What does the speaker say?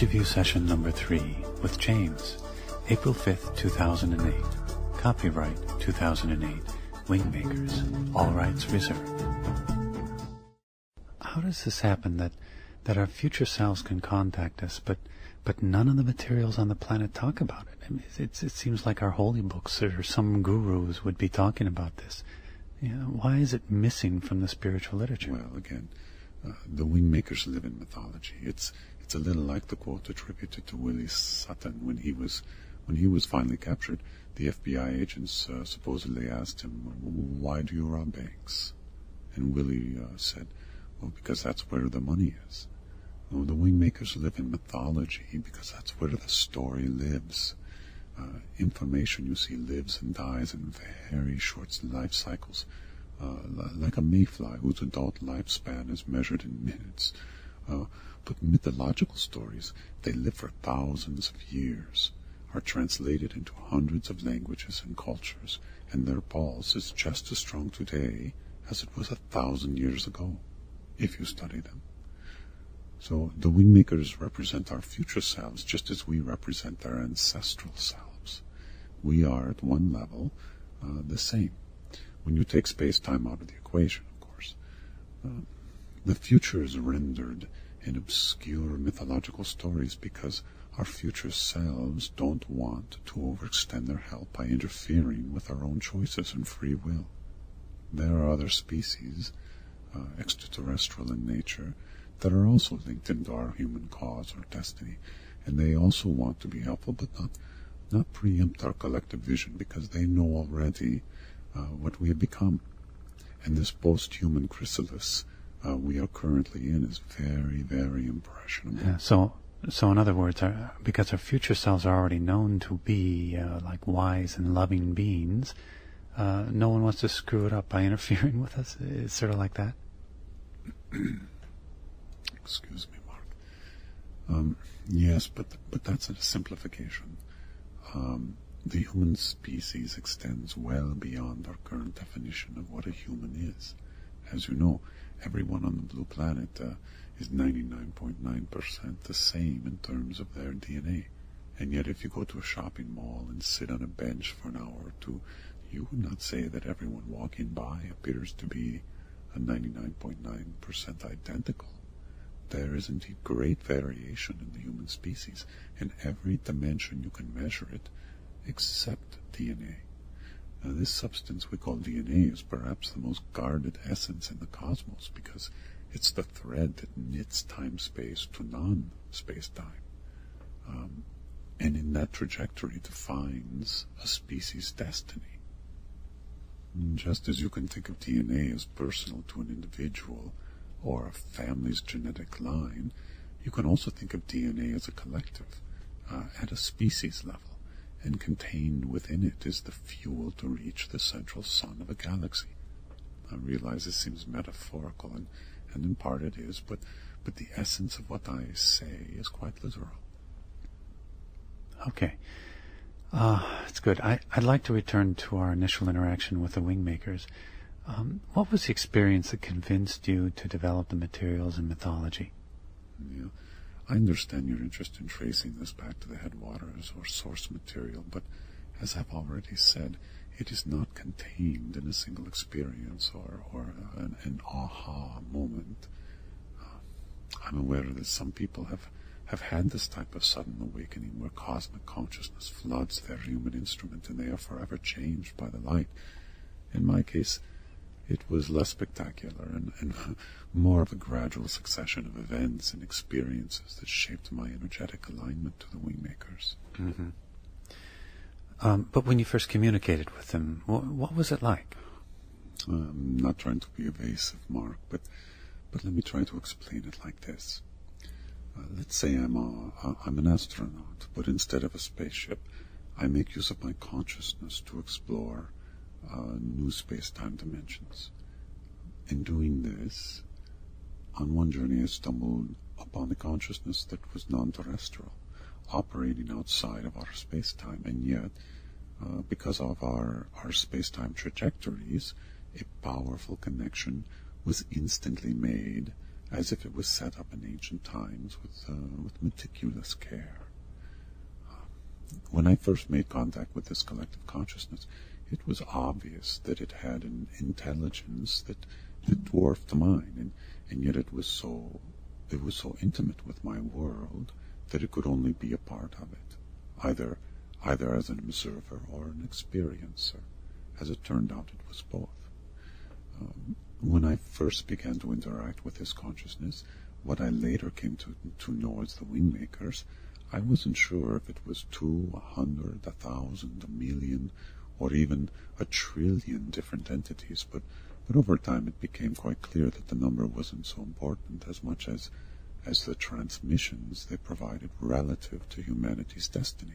Interview session number 3 with James, April 5th, 2008. Copyright 2008. WingMakers. All rights reserved. How does this happen that our future selves can contact us, but none of the materials on the planet talk about it? I mean, it seems like our holy books or some gurus would be talking about this. You know, why is it missing from the spiritual literature? Well, again, the Wingmakers live in mythology. It's a little like the quote attributed to Willie Sutton when he was finally captured. The FBI agents supposedly asked him, "Why do you rob banks?" And Willie said, "Well, because that's where the money is." Well, the Wingmakers live in mythology because that's where the story lives. Information, you see, lives and dies in very short life cycles, like a mayfly whose adult lifespan is measured in minutes. But mythological stories, they live for thousands of years, are translated into hundreds of languages and cultures, and their pulse is just as strong today as it was 1,000 years ago, if you study them. So the Wingmakers represent our future selves just as we represent our ancestral selves. We are, at one level, the same. When you take space-time out of the equation, of course. The future is rendered in obscure mythological stories because our future selves don't want to overextend their help by interfering with our own choices and free will. There are other species, extraterrestrial in nature, that are also linked into our human cause or destiny, and they also want to be helpful, but not preempt our collective vision because they know already what we have become. And this post-human chrysalis we are currently in is very, very impressionable. Yeah, so in other words, because our future selves are already known to be like wise and loving beings, no one wants to screw it up by interfering with us. It's sort of like that. Excuse me, Mark. Yes, but that's a simplification. The human species extends well beyond our current definition of what a human is. As you know, everyone on the blue planet is 99.9% the same in terms of their DNA. And yet if you go to a shopping mall and sit on a bench for an hour or two, you would not say that everyone walking by appears to be a 99.9% identical. There is indeed great variation in the human species, in every dimension you can measure it, except DNA. Now, this substance we call DNA is perhaps the most guarded essence in the cosmos because it's the thread that knits time-space to non-space-time. And in that trajectory defines a species' destiny. Just as you can think of DNA as personal to an individual or a family's genetic line, you can also think of DNA as a collective, at a species level, and contained within it is the fuel to reach the central sun of a galaxy. I realize this seems metaphorical, and in part it is, but the essence of what I say is quite literal. Okay. It's good. I'd like to return to our initial interaction with the Wingmakers. What was the experience that convinced you to develop the materials in mythology? Yeah, I understand your interest in tracing this back to the headwaters or source material, but as I've already said, it is not contained in a single experience or an aha moment. I'm aware that some people have had this type of sudden awakening where cosmic consciousness floods their human instrument and they are forever changed by the light. In my case, it was less spectacular and more of a gradual succession of events and experiences that shaped my energetic alignment to the Wingmakers. Mm-hmm. But when you first communicated with them, what was it like? I'm not trying to be evasive, Mark, but let me try to explain it like this. Let's say I'm an astronaut, but instead of a spaceship, I make use of my consciousness to explore new space-time dimensions. In doing this, on one journey I stumbled upon a consciousness that was non-terrestrial, operating outside of our space-time, and yet, because of our space-time trajectories, a powerful connection was instantly made as if it was set up in ancient times with meticulous care. When I first made contact with this collective consciousness, it was obvious that it had an intelligence that dwarfed mine, and yet it was so intimate with my world that it could only be a part of it, either as an observer or an experiencer. As it turned out, it was both. When I first began to interact with this consciousness, what I later came to know as the WingMakers, I wasn't sure if it was 2, 100, 1,000, 1,000,000, or even 1,000,000,000,000 different entities, but over time it became quite clear that the number wasn't so important as much as the transmissions they provided relative to humanity's destiny.